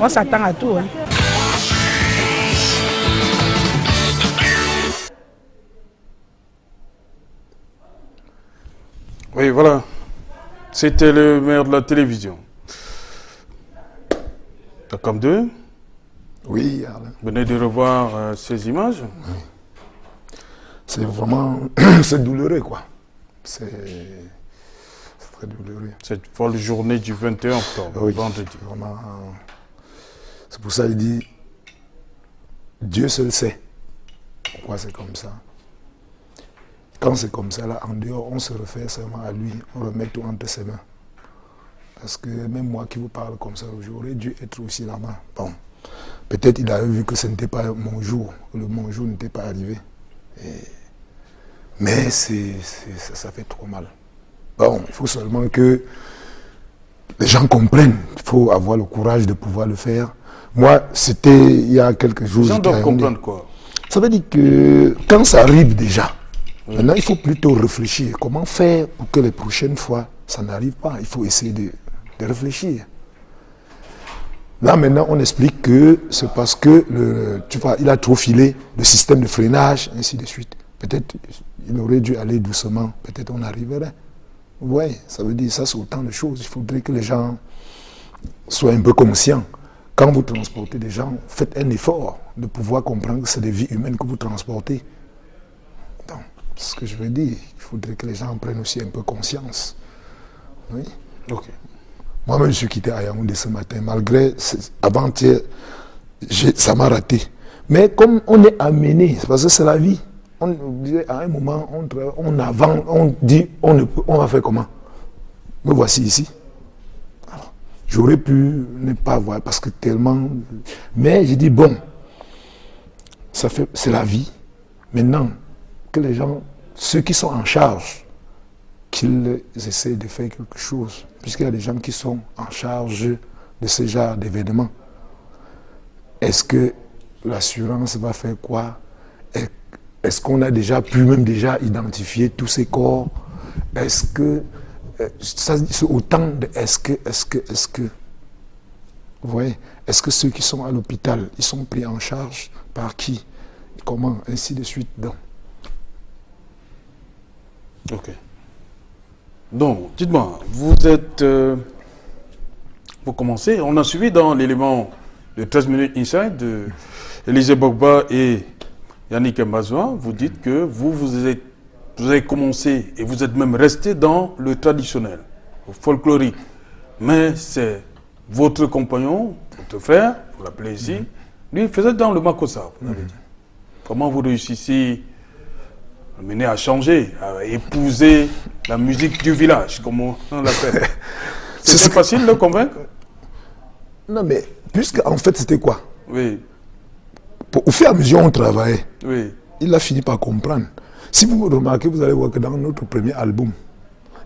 On s'attend à tout. Hein. Oui, voilà. C'était le maire de la télévision. Comme deux. Oui, Alain. Vous venez de revoir ces images. Oui. C'est vraiment... c'est douloureux, quoi. C'est très douloureux. Cette folle journée du 21 octobre, oui, vendredi. Vraiment... C'est pour ça qu'il dit... Dieu seul sait pourquoi c'est comme ça. Quand c'est comme ça, là, en dehors, on se réfère seulement à lui. On remet tout entre ses mains. Parce que même moi qui vous parle comme ça, j'aurais dû être aussi là-bas. Bon, peut-être il avait vu que ce n'était pas mon jour. Mon jour n'était pas arrivé. Mais ça fait trop mal. Bon, il faut seulement que les gens comprennent. Il faut avoir le courage de pouvoir le faire. Moi, c'était il y a quelques jours. Les gens doivent comprendre quoi? Ça veut dire que quand ça arrive déjà, maintenant il faut plutôt réfléchir. Comment faire pour que les prochaines fois, ça n'arrive pas? Il faut essayer de réfléchir. Là maintenant, on explique que c'est parce que, tu vois, il a trop filé le système de freinage, ainsi de suite. Peut-être il aurait dû aller doucement, peut-être on arriverait. Oui, ça veut dire ça, c'est autant de choses. Il faudrait que les gens soient un peu conscients. Quand vous transportez des gens, faites un effort de pouvoir comprendre que c'est des vies humaines que vous transportez. Donc, c'est ce que je veux dire. Il faudrait que les gens prennent aussi un peu conscience. Oui. Ok. Moi-même, je suis quitté à Yaoundé ce matin, malgré avant-hier, ça m'a raté. Mais comme on est amené, c'est parce que c'est la vie. On disait à un moment, on avance, on dit, on va faire comment? Me voici ici. J'aurais pu ne pas voir parce que tellement... Mais j'ai dit, bon, c'est la vie. Maintenant, que les gens, ceux qui sont en charge, qu'ils essaient de faire quelque chose, puisqu'il y a des gens qui sont en charge de ce genre d'événements. Est-ce que l'assurance va faire quoi? Est-ce qu'on a déjà pu même déjà identifier tous ces corps? Est-ce que... c'est autant de est-ce que... Vous voyez? Est-ce que ceux qui sont à l'hôpital, ils sont pris en charge par qui? Comment? Ainsi de suite. Donc. Ok. Donc, dites-moi, vous êtes... vous commencez, on a suivi dans l'élément de 13 minutes inside de Élisée Bogba et Yannick Mbazoua, vous dites que vous avez commencé et vous êtes même resté dans le traditionnel, le folklorique. Mais c'est votre compagnon, votre frère, vous l'appelez ici, lui il faisait dans le Makossa, vous avez dit. Comment vous réussissez à mener à changer, à épouser la musique du village, comme on l'appelle? C'est facile de le convaincre? Non mais, puisque en fait c'était quoi? Oui. Au fur et à mesure on travaillait, oui. Il a fini par comprendre. Si vous remarquez, vous allez voir que dans notre premier album,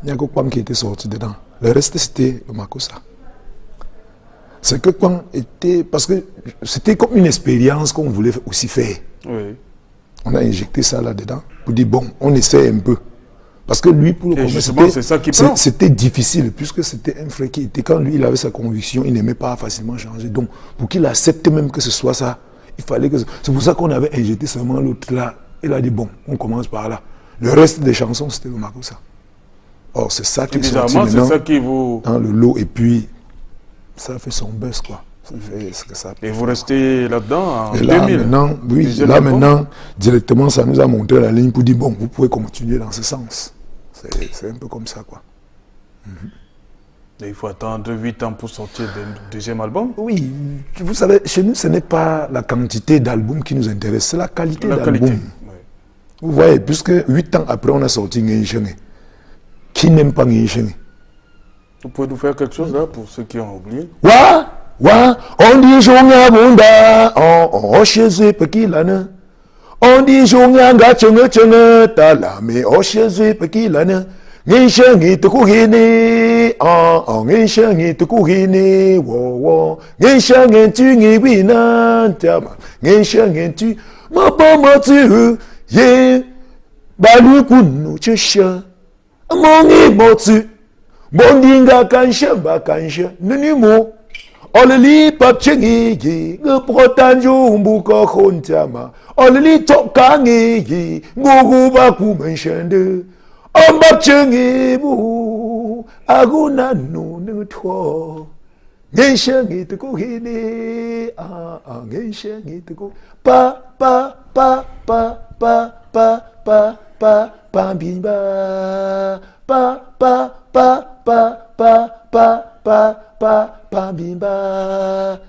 il n'y a que Kwam qui était sorti dedans. Le reste, c'était le Makossa. C'est que Kwam était... Parce que c'était comme une expérience qu'on voulait aussi faire. Oui. On a injecté ça là-dedans pour dire, bon, on essaie un peu. Parce que lui, pour le moment, c'était difficile, puisque c'était un frère qui était... Quand lui, il avait sa conviction, il n'aimait pas facilement changer. Donc, pour qu'il accepte même que ce soit ça, il fallait que... C'est pour ça qu'on avait injecté seulement l'autre là. Il a dit, bon, on commence par là. Le reste des chansons, c'était le Makossa. Or, c'est ça qui est sorti maintenant ça qui vous... dans le lot. Et puis, ça fait son buzz, quoi. Ça fait ce que ça... Et vous restez là-dedans en et là, 2000? Maintenant, oui, là, maintenant, directement, ça nous a montré la ligne pour dire, bon, vous pouvez continuer dans ce sens. C'est un peu comme ça, quoi. Et il faut attendre 8 ans pour sortir le deuxième album? Oui, vous savez, chez nous, ce n'est pas la quantité d'albums qui nous intéresse, c'est la qualité d'album. Oui. Vous voyez, puisque 8 ans après, on a sorti Nguyenchenge. Qui n'aime pas Nguyenchenge? Vous pouvez nous faire quelque chose là pour ceux qui ont oublié? On dit Jonga Bunda, on chez Pekilana. On dit Jonga Gachenge, Talame, on chez Pekilana. Nguyenchenge Tukuhini, Nguyenchenge Tukuhini, wo, Nguyenchenge tu Ngiwina, Nguyenchenge tu, Mapamatu, Ye, Balukunu Chesha, Mongi Motu, Bondinga Kansha, Bakansha, Nunimo, Olili papchengi, ngeprotanju mbuko kontiama. Olili tokangi, nguguba kumenshende. Ombapchengi bu, aguna nunutwo. Ngeshengi tuko hini, ngeshengi tuko. Pa, pa, pa, pa, pa, pa, pa, pa, pa, bimba. Pa, pa, pa, pa, pa, pa, pa, pa, pa, bimba.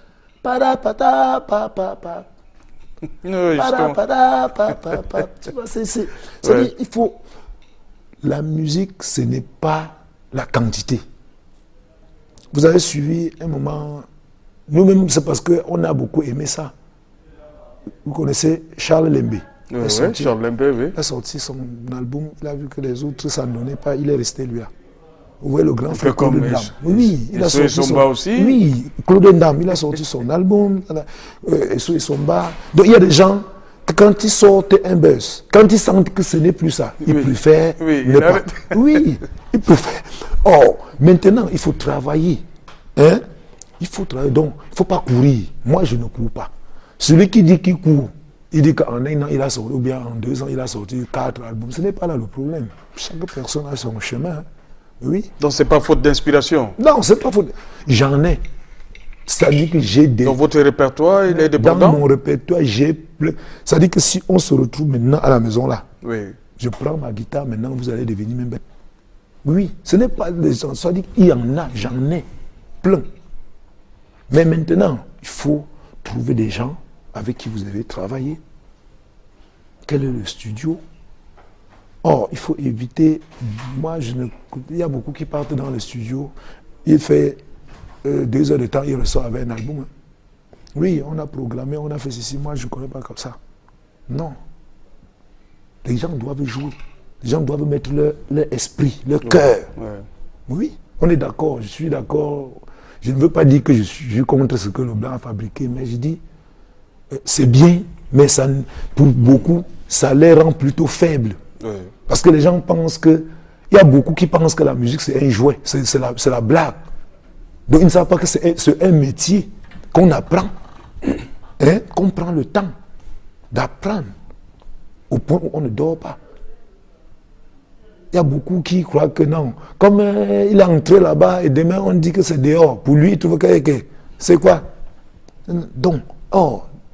Para, pata, pa, pa, pa. Para, pata, pa, pa, pa. Tu vois, c'est-à-dire, il faut... La musique, ce n'est pas la quantité. Vous avez suivi un moment... Nous-mêmes, c'est parce qu'on a beaucoup aimé ça. Vous connaissez Charles Lembé. Oui, Charles Lembé, oui. Il a sorti son album, il a vu que les autres, ça ne donnait pas, il est resté lui là. Vous voyez le grand frère Claude Ndam. Oui, il a sorti son... aussi. Oui, Claude Ndam, il a sorti son album. Et Somba. Donc il y a des gens, quand ils sortent un buzz, quand ils sentent que ce n'est plus ça, ils préfèrent ne pas. Oui, ils préfèrent. Or, maintenant, il faut travailler. Hein? Il faut travailler. Donc, il ne faut pas courir. Moi, je ne cours pas. Celui qui dit qu'il court, il dit qu'en un an, il a sorti, ou bien en 2 ans, il a sorti 4 albums. Ce n'est pas là le problème. Chaque personne a son chemin. Hein. Oui. Donc, ce n'est pas faute d'inspiration? Non, ce n'est pas faute. J'en ai. C'est-à-dire que j'ai des... Dans votre répertoire, il est dépendant? Dans mon répertoire, j'ai plein... C'est-à-dire que si on se retrouve maintenant à la maison là, oui. Je prends ma guitare, maintenant vous allez devenir même bête. Oui, ce n'est pas des gens. C'est-à-dire qu'il y en a, j'en ai plein. Mais maintenant, il faut trouver des gens avec qui vous avez travaillé. Quel est le studio? Or, il faut éviter... Moi, il y a beaucoup qui partent dans le studio. Il fait 2 heures de temps, il ressort avec un album. Hein. Oui, on a programmé, on a fait ceci. Moi, je ne connais pas comme ça. Non. Les gens doivent jouer. Les gens doivent mettre leur esprit, leur cœur. Ouais. Oui, on est d'accord, je suis d'accord. Je ne veux pas dire que je suis contre ce que le blanc a fabriqué, mais je dis, c'est bien, mais ça, pour beaucoup, ça les rend plutôt faibles. Ouais. Parce que les gens pensent que... Il y a beaucoup qui pensent que la musique, c'est un jouet, c'est la blague. Donc ils ne savent pas que c'est un métier qu'on apprend, hein, qu'on prend le temps d'apprendre, au point où on ne dort pas. Il y a beaucoup qui croient que non. Comme il est entré là-bas et demain on dit que c'est dehors. Pour lui, il trouve que c'est quoi? Donc,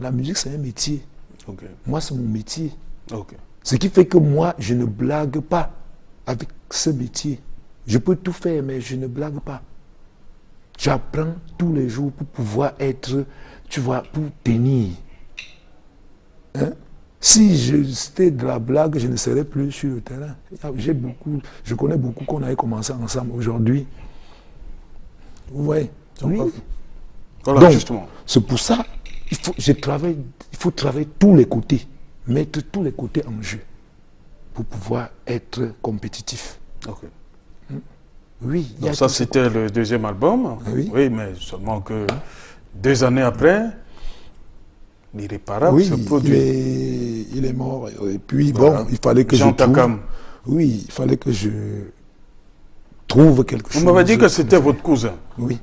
la musique c'est un métier. Okay. Moi c'est mon métier. Okay. Ce qui fait que moi je ne blague pas avec ce métier. Je peux tout faire mais je ne blague pas. J'apprends tous les jours pour pouvoir être, tu vois, pour tenir. Hein? Si c'était de la blague, je ne serais plus sur le terrain. Je connais beaucoup qu'on avait commencé ensemble aujourd'hui. Vous voyez? Oui. Voilà, donc, justement. C'est pour ça il faut travailler tous les côtés, mettre tous les côtés en jeu pour pouvoir être compétitif. Okay. Oui. Donc ça, c'était le 2e album. Oui. Oui, mais seulement que 2 années après... L'irréparable se produit. Il est mort. Et puis, voilà. Bon, il fallait que Jean Takam. Oui, il fallait que je trouve quelque chose. On m'avait dit que c'était votre cousin. Oui.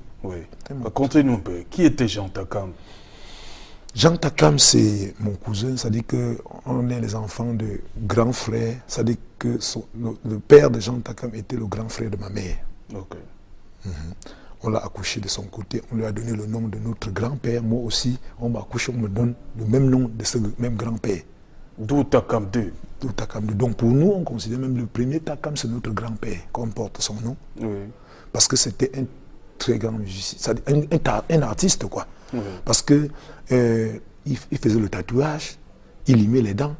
Racontez-nous un peu. Qui était Jean Takam? Jean Takam, c'est mon cousin. Ça dit qu'on est les enfants de grands frères. Ça dit que le père de Jean Takam était le grand frère de ma mère. Ok. On l'a accouché de son côté, on lui a donné le nom de notre grand-père. Moi aussi, on m'a accouché, on me donne le même nom de ce même grand-père. D'où Takam 2. D'où Takam 2. Donc pour nous, on considère même le premier Takam, c'est notre grand-père, qu'on porte son nom. Oui. Parce que c'était un très grand musicien, un artiste, quoi. Oui. Parce que il faisait le tatouage, il limait les dents,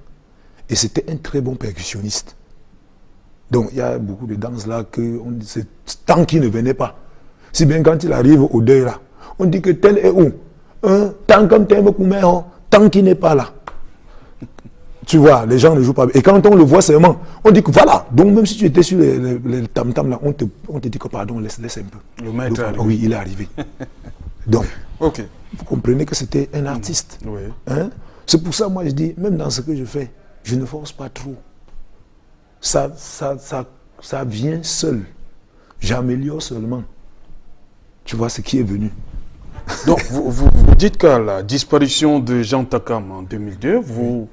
et c'était un très bon percussionniste. Donc il y a beaucoup de danses là que on dit, c'est tant qu'il ne venait pas. Si bien quand il arrive au deuil là, on dit que tel est où? Tant comme tel tant qu'il n'est pas là. Tu vois, les gens ne jouent pas. Et quand on le voit seulement, on dit que voilà. Donc même si tu étais sur les tam-tam là, on te dit que pardon, laisse un peu. Le maître donc, oui, il est arrivé. Donc, vous comprenez que c'était un artiste. Oui. Hein? C'est pour ça, moi je dis, même dans ce que je fais, je ne force pas trop. Ça vient seul. J'améliore seulement. Tu vois ce qui est venu. Donc, vous dites qu'à la disparition de Jean Takam en 2002, vous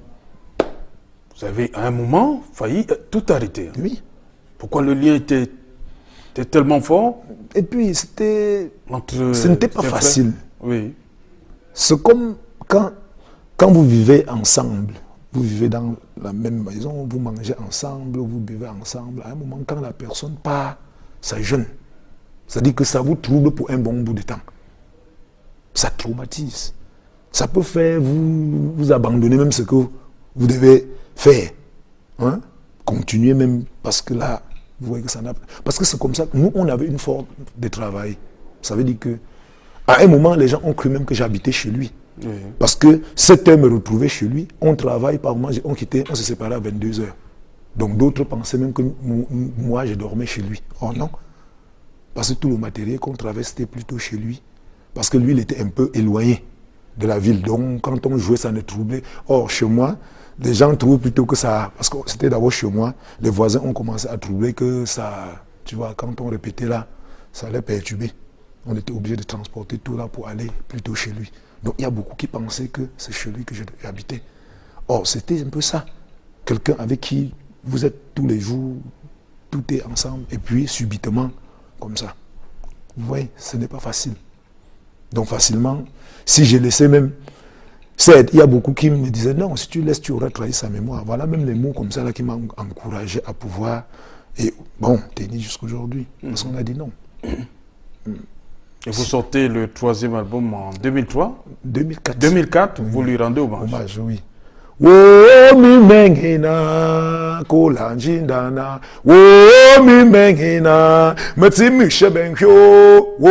avez à un moment failli tout arrêter. Oui. Pourquoi le lien était tellement fort? Et puis, ce n'était pas facile. Oui. C'est comme quand vous vivez ensemble, vous vivez dans la même maison, vous mangez ensemble, vous buvez ensemble. À un moment, quand la personne part, ça gêne. C'est-à-dire que ça vous trouble pour un bon bout de temps. Ça traumatise. Ça peut faire vous abandonner même ce que vous devez faire. Hein? Continuer même, parce que là, vous voyez que ça n'a pas... Parce que c'est comme ça que nous, on avait une forme de travail. Ça veut dire que à un moment, les gens ont cru même que j'habitais chez lui. Oui. Parce que cet homme me retrouvait chez lui, on travaille par moment, on se séparait à 22 heures. Donc d'autres pensaient même que moi, je dormais chez lui. Oh non. Parce que tout le matériel qu'on travaillait, c'était plutôt chez lui. Parce que lui, il était un peu éloigné de la ville. Donc quand on jouait, ça ne troublait. Or, chez moi, les gens trouvent plutôt que ça... Parce que c'était d'abord chez moi, les voisins ont commencé à troubler que ça... Tu vois, quand on répétait là, ça allait perturber. On était obligé de transporter tout là pour aller plutôt chez lui. Donc il y a beaucoup qui pensaient que c'est chez lui que j'habitais. Or, c'était un peu ça. Quelqu'un avec qui vous êtes tous les jours, tout est ensemble, et puis subitement, comme ça. Vous voyez, ce n'est pas facile. Donc facilement, si je laissais même... Il y a beaucoup qui me disaient, non, si tu laisses, tu auras trahi sa mémoire. Voilà même les mots comme ça là, qui m'ont encouragé à pouvoir... Et bon, tenir jusqu'à aujourd'hui. Parce qu'on a dit non. Et vous sortez le 3e album en 2003? 2004. 2004, vous lui rendez hommage. Hommage, oui. Wo mi mengina kolanjindana wo mi mengina matimi shebenhyo wo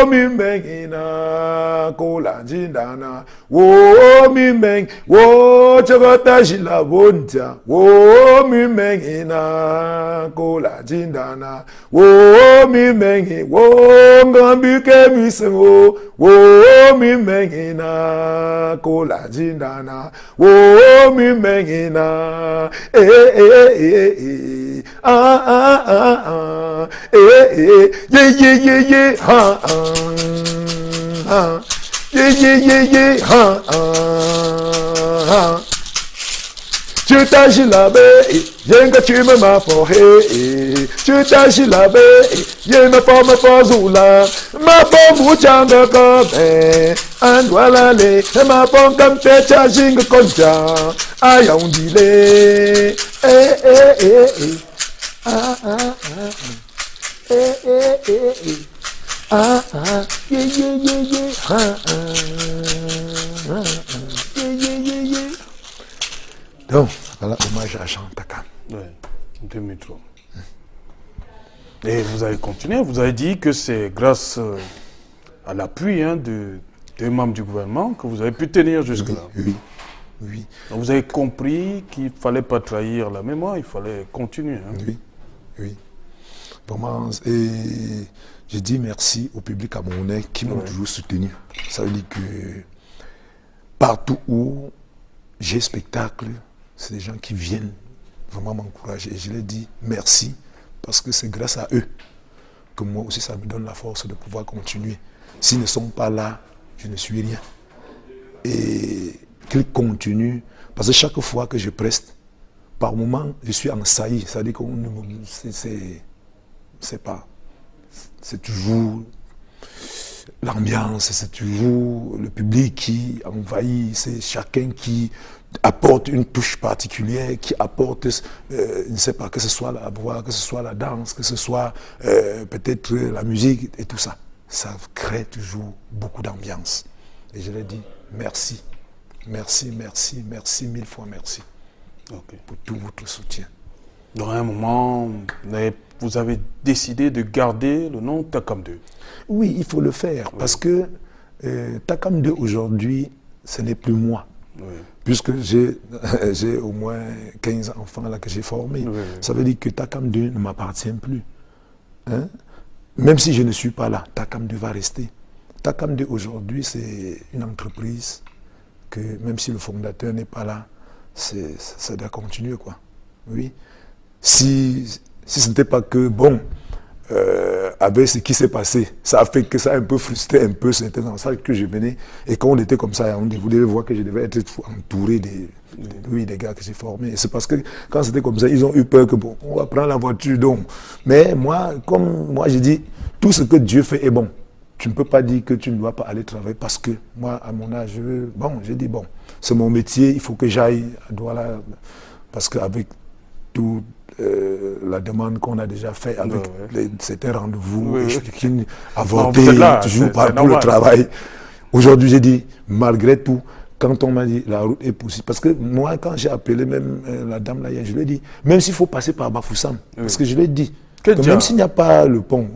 mi mengina kolanjindana wo mi meng wo chagata jila bontia wo mi mengina kolanjindana wo mi mengi wo ngambike misengo wo mi mengina kolanjindana wo mi mengina ye tu t'agis là-bas, yenga tu me m'as foré. Tu t'agis là-bas, yenga forme forzoula. Ma pomme ou tchanga comme un doigt l'aller. Ma pomme comme te t'agis konja. Aïe on dit les. Donc, voilà, hommage à Jean Takam. Oui, 2003. Et vous avez continué, vous avez dit que c'est grâce à l'appui des membres du gouvernement que vous avez pu tenir jusque-là. Oui, oui. Donc vous avez compris qu'il ne fallait pas trahir la mémoire, il fallait continuer. Hein. Oui, oui. Vraiment, et je dis merci au public camerounais qui m'ont toujours soutenu. Ça veut dire que partout où j'ai spectacle, c'est des gens qui viennent vraiment m'encourager. Et je leur dis merci, parce que c'est grâce à eux que moi aussi ça me donne la force de pouvoir continuer. S'ils ne sont pas là, je ne suis rien. Et qu'ils continuent, parce que chaque fois que je preste, par moment, je suis en saillie. C'est-à-dire que c'est toujours l'ambiance, c'est toujours le public qui envahit, c'est chacun qui apporte une touche particulière, qui apporte, je ne sais pas, que ce soit la voix, que ce soit la danse, que ce soit peut-être la musique et tout ça. Ça crée toujours beaucoup d'ambiance. Et je leur dis merci, merci, merci, merci, 1000 fois merci pour tout votre soutien. Dans un moment, vous avez décidé de garder le nom Takam 2. Oui, il faut le faire, parce que Takam 2 aujourd'hui, ce n'est plus moi. Oui. Puisque j'ai au moins 15 enfants là que j'ai formés. Oui. Ça veut dire que Takam 2 ne m'appartient plus. Hein? Même si je ne suis pas là, Takam 2 va rester. Takam 2 aujourd'hui, c'est une entreprise que même si le fondateur n'est pas là, ça doit continuer, quoi. Oui. Si ce n'était pas que, bon, avec ce qui s'est passé, ça a fait que ça a un peu frustré un peu certains enfants que je venais. Et quand on était comme ça, vous devez voir que je devais être entouré des gars que j'ai formés. C'est parce que quand c'était comme ça, ils ont eu peur que bon, on va prendre la voiture. Donc. Mais moi, comme moi, j'ai dit, tout ce que Dieu fait est bon. Tu ne peux pas dire que tu ne dois pas aller travailler parce que moi, à mon âge, j'ai dit, bon, c'est mon métier, il faut que j'aille à Douala. Parce qu'avec toute la demande qu'on a déjà fait avec certains rendez-vous, avortés, toujours pour le travail. Aujourd'hui, j'ai dit, malgré tout, quand on m'a dit la route est possible, parce que moi, quand j'ai appelé même la dame là, je lui ai dit, même s'il faut passer par Bafoussam, parce que je lui ai dit, que même s'il n'y a pas le pont,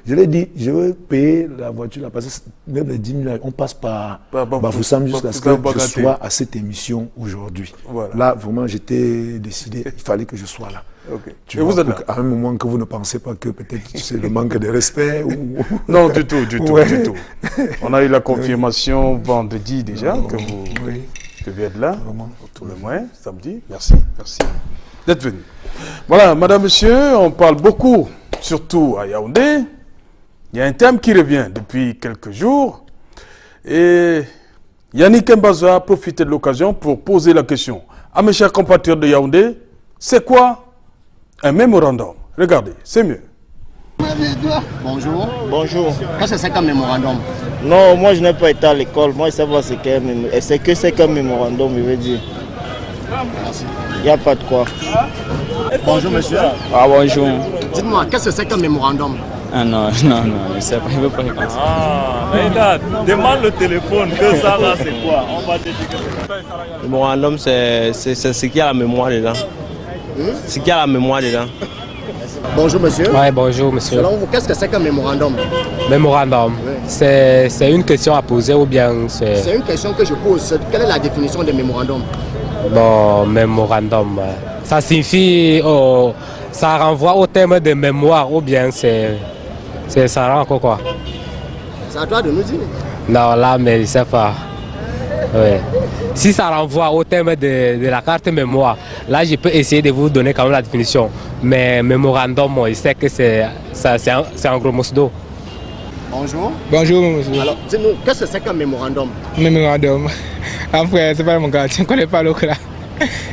je l'ai dit, je veux payer la voiture là, parce que même les 10 000, on passe par Bafoussam jusqu'à ce que je sois à cette émission aujourd'hui. Voilà. Là, vraiment, j'étais décidé, il fallait que je sois là. Tu vois, vous êtes là. À un moment que vous ne pensez pas que peut-être c'est le manque de respect ou... Non, du tout, du tout. On a eu la confirmation vendredi déjà que vous êtes là, tout le mois, samedi. Merci d'être venu. Voilà, madame, monsieur, on parle beaucoup, surtout à Yaoundé. Il y a un thème qui revient depuis quelques jours. Et Yannick Mbazoua a profité de l'occasion pour poser la question à mes chers compatriotes de Yaoundé. C'est quoi un mémorandum? Regardez, c'est mieux. Bonjour. Bonjour. Qu'est-ce que c'est qu'un mémorandum? Non, moi je n'ai pas été à l'école. Moi je sais pas c'est qu'un mémorandum, je veux dire. Merci. Il n'y a pas de quoi. Bonjour monsieur. Ah bonjour. Dites-moi, qu'est-ce que c'est qu'un mémorandum? Ah non, je ne sais pas, je ne veux pas répondre. Ah, mais là, demande le téléphone, que ça là c'est quoi? On va te dire que c'est ça. Le mémorandum, c'est ce qu'il y a à la mémoire dedans. Ce qu'il y a à la mémoire dedans. Bonjour monsieur. Oui, bonjour monsieur. Selon vous, qu'est-ce que c'est qu'un mémorandum? Mémorandum, c'est une question à poser ou bien c'est... C'est une question que je pose. Quelle est la définition de mémorandum? Bon, mémorandum, ça signifie... ça renvoie au thème de mémoire ou bien ça rend quoi? C'est à toi de nous dire. Non, là, mais je ne sais pas. Oui. Si ça renvoie au thème de la carte mémoire, là, je peux essayer de vous donner quand même la définition. Mais mémorandum, je sais que c'est en gros modo. Bonjour. Bonjour, monsieur. Alors, dis-nous, qu'est-ce que c'est qu'un mémorandum? Mémorandum. Après, c'est pas mon quartier, je ne connais pas l'autre là.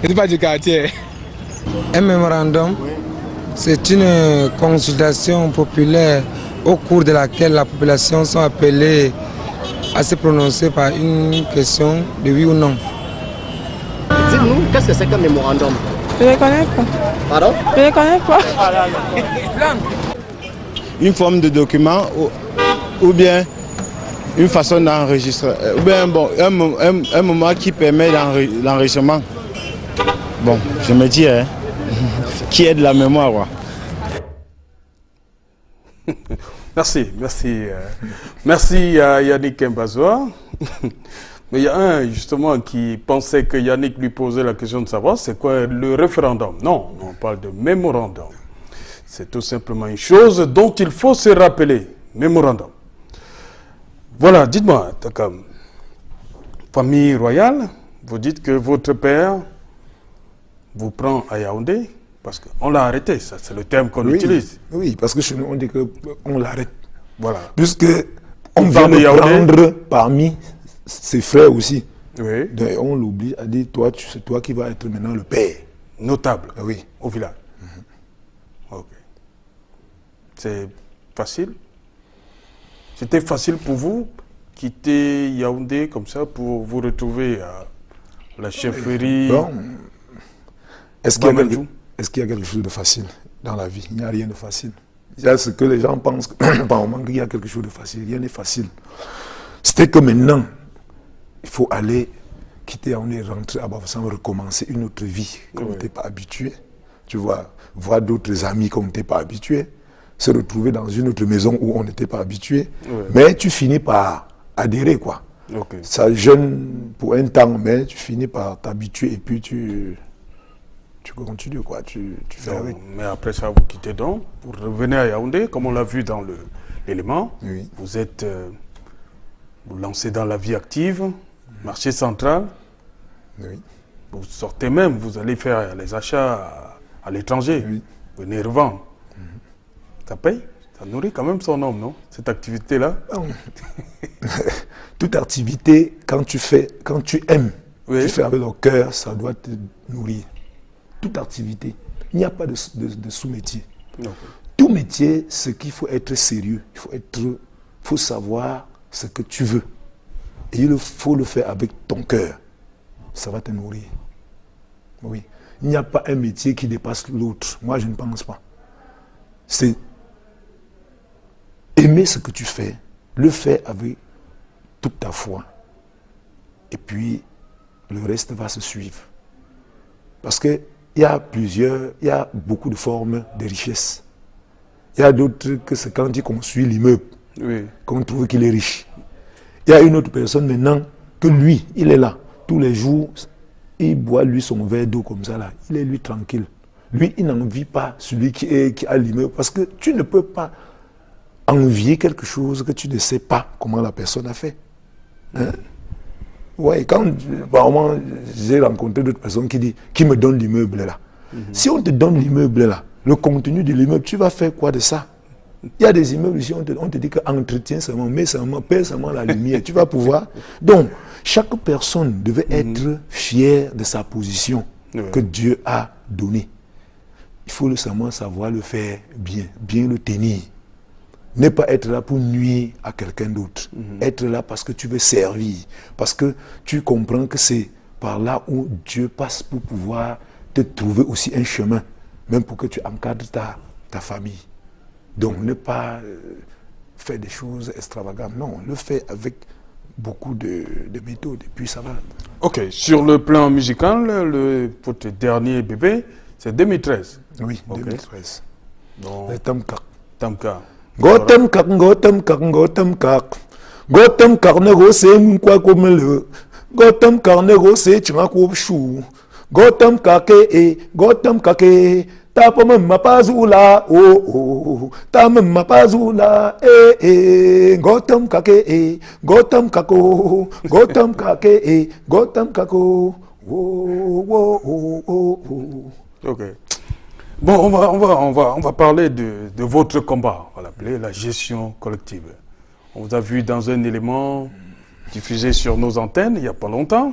Je suis pas du quartier. Un mémorandum, c'est une consultation populaire au cours de laquelle la population sont appelées à se prononcer par une question de oui ou non. Dites-nous, qu'est-ce que c'est qu'un mémorandum? Je ne connais pas. Pardon? Je ne connais pas. Une forme de document ou bien une façon d'enregistrer, ou bien bon, un moment qui permet l'enregistrement. Bon, je me dis, hein, qui est de la mémoire, quoi. Merci à Yannick Mbazoua. Mais il y a un justement qui pensait que Yannick lui posait la question de savoir c'est quoi le référendum. Non, on parle de mémorandum. C'est tout simplement une chose dont il faut se rappeler. Mémorandum. Voilà, dites-moi, Takam, famille royale, vous dites que votre père vous prend à Yaoundé parce qu'on l'a arrêté, ça c'est le terme qu'on utilise. Oui, parce que chez nous on dit qu'on l'arrête. Voilà. Puisque on vient de prendre parmi ses frères aussi. Oui. Donc, on l'oublie à dire, c'est toi qui vas être maintenant le père. Notable. Oui. Au village. Ok. C'est facile? C'était facile pour vous quitter Yaoundé comme ça pour vous retrouver à la chefferie? Bon. Est-ce qu'il y a quelque chose de facile dans la vie? Il n'y a rien de facile. Il y a ce que les gens pensent, par moment qu'il y a quelque chose de facile. Rien n'est facile. C'était que maintenant, il faut aller quitter Yaoundé, rentrer à Bafoussam, recommencer une autre vie qu'on n'était pas habitué. Tu vois, voir d'autres amis qu'on n'était pas habitué, se retrouver dans une autre maison où on n'était pas habitué. Mais tu finis par adhérer, quoi. Ça jeûne pour un temps, mais tu finis par t'habituer et puis tu continues, quoi. Tu fais avec. Mais après ça, vous quittez donc pour revenir à Yaoundé, comme on l'a vu dans l'élément. Oui. Vous lancez dans la vie active, marché central. Oui. Vous sortez même, vous allez faire les achats à l'étranger. Oui. Venez revendre. Ça paye? Ça nourrit quand même son homme, non? Cette activité-là. Toute activité, quand tu aimes, oui. Tu fais avec le cœur, ça doit te nourrir. Toute activité. Il n'y a pas de sous-métier. Okay. Tout métier, c'est qu'il faut être sérieux. Il faut savoir ce que tu veux. Et il faut le faire avec ton cœur. Ça va te nourrir. Oui. Il n'y a pas un métier qui dépasse l'autre. Moi, je ne pense pas. C'est aimer ce que tu fais, le faire avec toute ta foi. Et puis, le reste va se suivre. Parce qu'il y a beaucoup de formes de richesse. Il y a d'autres que c'est quand il construit l'immeuble, oui, qu'on trouve qu'il est riche. Il y a une autre personne maintenant que lui, il est là. Tous les jours, il boit lui son verre d'eau comme ça là. Il est lui tranquille. Lui, il n'envie pas celui qui a l'immeuble. Parce que tu ne peux pas envier quelque chose que tu ne sais pas comment la personne a fait. Hein? Oui, quand apparemment j'ai rencontré d'autres personnes qui me donnent l'immeuble là. Si on te donne l'immeuble là, le contenu de l'immeuble, tu vas faire quoi de ça? Il y a des immeubles ici, on te dit qu'entretien seulement, mets seulement, paie seulement la lumière, tu vas pouvoir. Donc, chaque personne devait être fière de sa position que Dieu a donnée. Il faut seulement savoir le faire bien, bien le tenir. Ne pas être là pour nuire à quelqu'un d'autre. Être là parce que tu veux servir. Parce que tu comprends que c'est par là où Dieu passe pour pouvoir te trouver aussi un chemin. Même pour que tu encadres ta famille. Donc ne pas faire des choses extravagantes. Non, le faire avec beaucoup de méthodes. Et puis ça va. Ok, sur le plan musical, votre dernier bébé, c'est 2013. Oui, 2013. Donc, Tamkak. Tamkak. Gotham kak Gotham karnego se nkwa komele Gotham karnego se chinga kubshu Gotham kake tapa mapazula oh tama mapazula Gotham kake Gotham kako OK. Bon, on va parler de votre combat, on va l'appeler la gestion collective. On vous a vu dans un élément diffusé sur nos antennes il n'y a pas longtemps.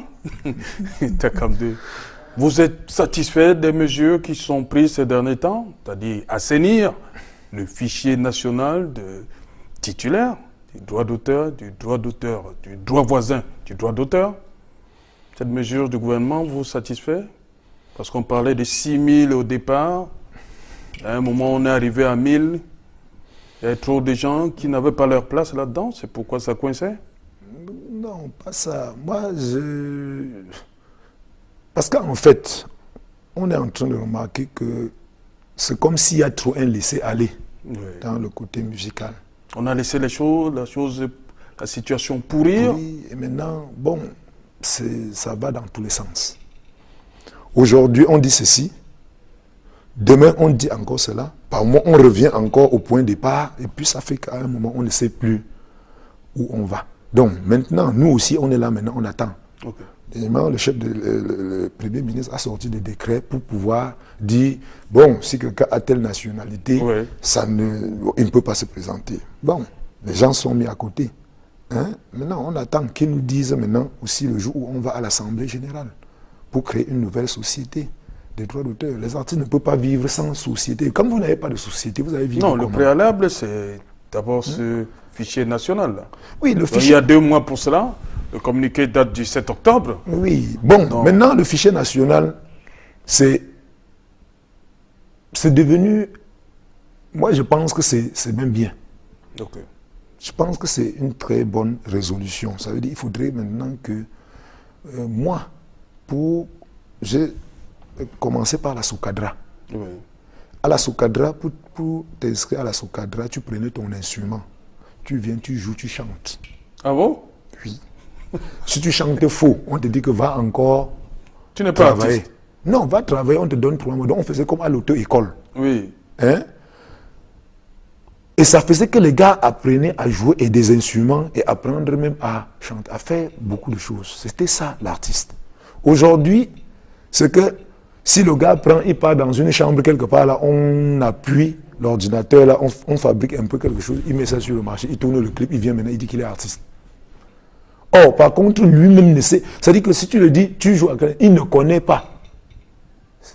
Vous êtes satisfait des mesures qui sont prises ces derniers temps, c'est-à-dire assainir le fichier national de titulaires du droit d'auteur, du droit voisin du droit d'auteur. Cette mesure du gouvernement vous satisfait? Parce qu'on parlait de 6 000 au départ. À un moment, on est arrivé à 1 000. Il y avait trop de gens qui n'avaient pas leur place là-dedans. C'est pourquoi ça coinçait? Non, pas ça. Moi, parce qu'en fait, on est en train de remarquer que c'est comme s'il y a trop un laisser-aller dans le côté musical. On a laissé la situation pourrir. Oui, et maintenant, bon, ça va dans tous les sens. Aujourd'hui, on dit ceci. Demain, on dit encore cela. Par moment, on revient encore au point de départ. Et puis, ça fait qu'à un moment, on ne sait plus où on va. Donc, maintenant, nous aussi, on est là maintenant, on attend. Okay. Dernièrement, le Premier ministre a sorti des décrets pour pouvoir dire, bon, si quelqu'un a telle nationalité, il ne peut pas se présenter. Bon, les gens sont mis à côté. Hein? Maintenant, on attend qu'ils nous disent maintenant aussi le jour où on va à l'Assemblée générale pour créer une nouvelle société des droits d'auteur. Les artistes ne peuvent pas vivre sans société. Comme vous n'avez pas de société, vous allez vivre comment? Non, le préalable, c'est d'abord ce fichier national. Là. Oui, le fichier... Il y a 2 mois pour cela. Le communiqué date du 7 octobre. Oui, bon, donc, maintenant, le fichier national, c'est devenu... Moi, je pense que c'est même bien. Okay. Je pense que c'est une très bonne résolution. Ça veut dire qu'il faudrait maintenant que moi, j'ai commencé par la Soukadra. Oui. À la Soukadra, pour t'inscrire à la Soukadra, tu prenais ton instrument. Tu viens, tu joues, tu chantes. Ah bon? Oui. Si tu chantes faux, on te dit que va encore tu n'es pas travailler. Artiste. Non, va travailler, on te donne 3 mois. Donc on faisait comme à l'auto-école. Oui. Hein? Et ça faisait que les gars apprenaient à jouer et des instruments et apprendre même à chanter, à faire beaucoup de choses. C'était ça l'artiste. Aujourd'hui, c'est que si le gars il part dans une chambre quelque part là, on appuie, l'ordinateur, là, on fabrique un peu quelque chose, il met ça sur le marché, il tourne le clip, il vient maintenant, il dit qu'il est artiste. Or, par contre, lui-même ne sait. C'est-à-dire que si tu le dis, tu joues à quelqu'un, il ne connaît pas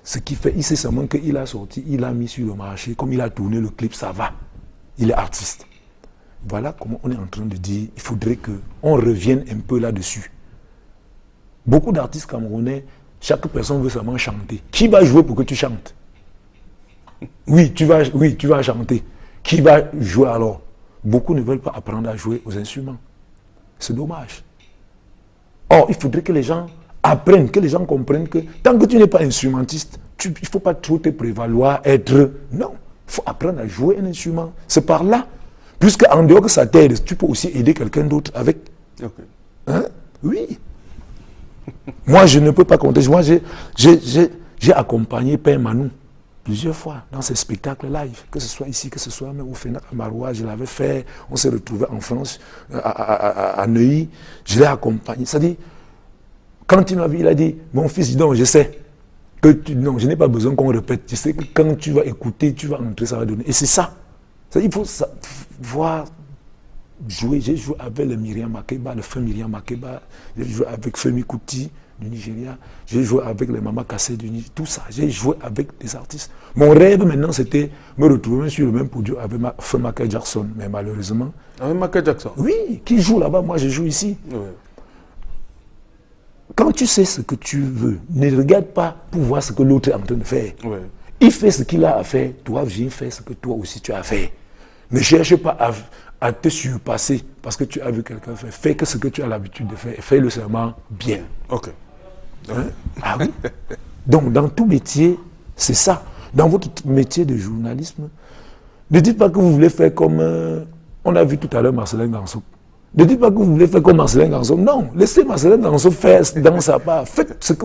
ce qu'il fait. Il sait seulement qu'il a sorti, il a mis sur le marché, comme il a tourné le clip, ça va. Il est artiste. Voilà comment on est en train de dire, il faudrait qu'on revienne un peu là-dessus. Beaucoup d'artistes camerounais, chaque personne veut seulement chanter. Qui va jouer pour que tu chantes? Oui, tu vas chanter. Qui va jouer alors? Beaucoup ne veulent pas apprendre à jouer aux instruments. C'est dommage. Or, il faudrait que les gens apprennent, que les gens comprennent que tant que tu n'es pas instrumentiste, il ne faut pas trop te prévaloir, être... Non, il faut apprendre à jouer un instrument. C'est par là. Puisque en dehors que ça t'aide, tu peux aussi aider quelqu'un d'autre avec. Okay. Hein? Oui. Moi, je ne peux pas compter. Moi, j'ai accompagné Père Manou plusieurs fois dans ces spectacles live, que ce soit ici, que ce soit même au Fénac à Maroua, je l'avais fait, on s'est retrouvé en France, à Neuilly, je l'ai accompagné. C'est-à-dire, quand il m'a vu, il a dit, mon fils, dis donc, je sais que non, je n'ai pas besoin qu'on répète, je sais que quand tu vas écouter, tu vas entrer, ça va donner. Et c'est ça. Il faut voir jouer. J'ai joué avec le Myriam Makeba, le feu Myriam Makeba, j'ai joué avec Femi Kuti du Nigeria, j'ai joué avec les Mama Kassé du Nigeria, tout ça, j'ai joué avec des artistes. Mon rêve maintenant c'était me retrouver sur le même podium avec Feu Michael Jackson, mais malheureusement... Avec Michael Jackson? Oui, qui joue là-bas, moi je joue ici. Oui. Quand tu sais ce que tu veux, ne regarde pas pour voir ce que l'autre est en train de faire. Oui. Il fait ce qu'il a à faire, toi viens faire ce que toi aussi tu as à faire. Ne cherche pas à te surpasser parce que tu as vu quelqu'un faire. Fais que ce que tu as l'habitude de faire, fais-le seulement bien. Ok. Hein? Ah oui. Donc dans tout métier, c'est ça. Dans votre métier de journalisme, ne dites pas que vous voulez faire comme... on a vu tout à l'heure Marcelin Gansou. Ne dites pas que vous voulez faire comme Marcelin Gansou. Non, laissez Marcelin Gansou faire dans sa part. Faites ce que